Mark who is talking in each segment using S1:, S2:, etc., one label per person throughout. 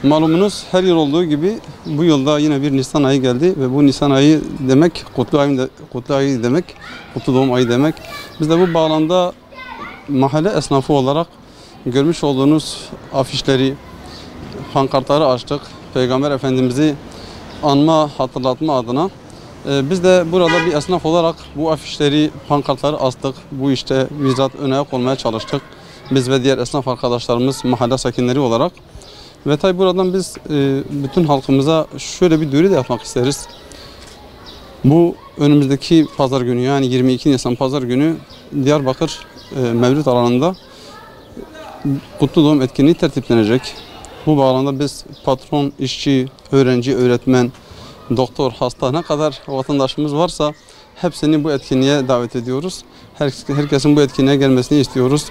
S1: Malumunuz her yıl olduğu gibi bu yılda yine bir Nisan ayı geldi ve bu Nisan ayı demek kutlu ayı demek, kutlu doğum ayı demek. Biz de bu bağlamda mahalle esnafı olarak görmüş olduğunuz afişleri, pankartları açtık. Peygamber Efendimiz'i anma, hatırlatma adına. Biz de burada bir esnaf olarak bu afişleri, pankartları astık. Bu işte bizzat ön ayak olmaya çalıştık. Biz ve diğer esnaf arkadaşlarımız mahalle sakinleri olarak. Ve tabi buradan biz bütün halkımıza şöyle bir duyuru da yapmak isteriz. Bu önümüzdeki pazar günü, yani 22 Nisan pazar günü Diyarbakır Mevlüt alanında kutlu doğum etkinliği tertiplenecek. Bu bağlamda biz patron, işçi, öğrenci, öğretmen, doktor, hasta ne kadar vatandaşımız varsa hepsini bu etkinliğe davet ediyoruz. Herkesin bu etkinliğe gelmesini istiyoruz.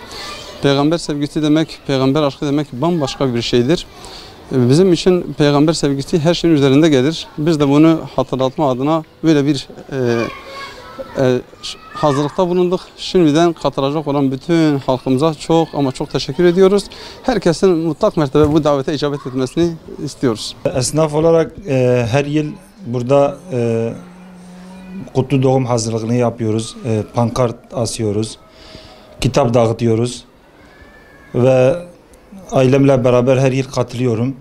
S1: Peygamber sevgisi demek, peygamber aşkı demek bambaşka bir şeydir. Bizim için peygamber sevgisi her şeyin üzerinde gelir. Biz de bunu hatırlatma adına böyle bir hazırlıkta bulunduk. Şimdiden katılacak olan bütün halkımıza çok ama çok teşekkür ediyoruz. Herkesin mutlak mertebe bu davete icabet etmesini istiyoruz.
S2: Esnaf olarak her yıl burada kutlu doğum hazırlığını yapıyoruz. Pankart asıyoruz. Kitap dağıtıyoruz. Ve ailemle beraber her yıl katılıyorum.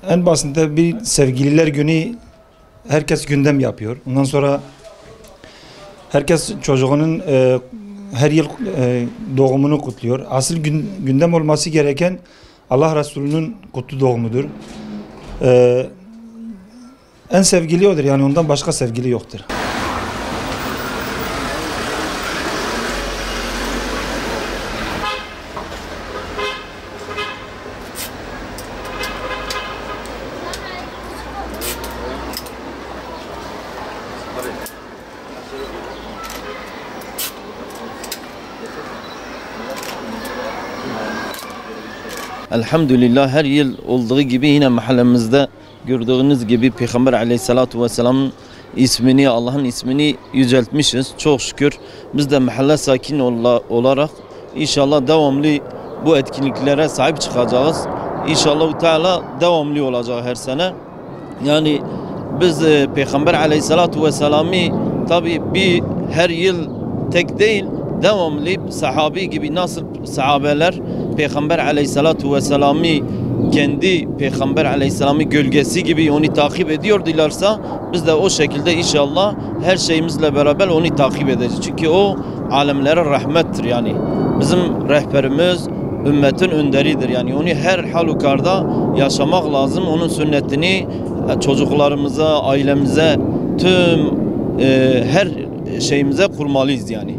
S2: En basitinde bir sevgililer günü herkes gündem yapıyor. Ondan sonra herkes çocuğunun her yıl doğumunu kutluyor. Asıl gündem olması gereken Allah Resulü'nün kutlu doğumudur. En sevgili odur, yani ondan başka sevgili yoktur.
S3: Elhamdülillah her yıl olduğu gibi yine mahallemizde gördüğünüz gibi Peygamber Aleyhissalatu vesselam'ın ismini, Allah'ın ismini yüceltmişiz. Çok şükür biz de mahalle sakin olarak inşallah devamlı bu etkinliklere sahip çıkacağız. İnşallah Teala devamlı olacak her sene. Yani biz Peygamber Aleyhissalatu vesselam'ı tabi bir her yıl tek değil, devamlı sahabi gibi nasıl sahabeler Peygamber Aleyhissalatu vesselam'ı kendi Peygamber Aleyhisselam'ı gölgesi gibi onu takip ediyordularsa biz de o şekilde inşallah her şeyimizle beraber onu takip edeceğiz. Çünkü o alemlere rahmettir, yani bizim rehberimiz, ümmetin önderidir. Yani onu her halükarda yaşamak lazım. Onun sünnetini çocuklarımıza, ailemize, tüm her şeyimize kurmalıyız yani.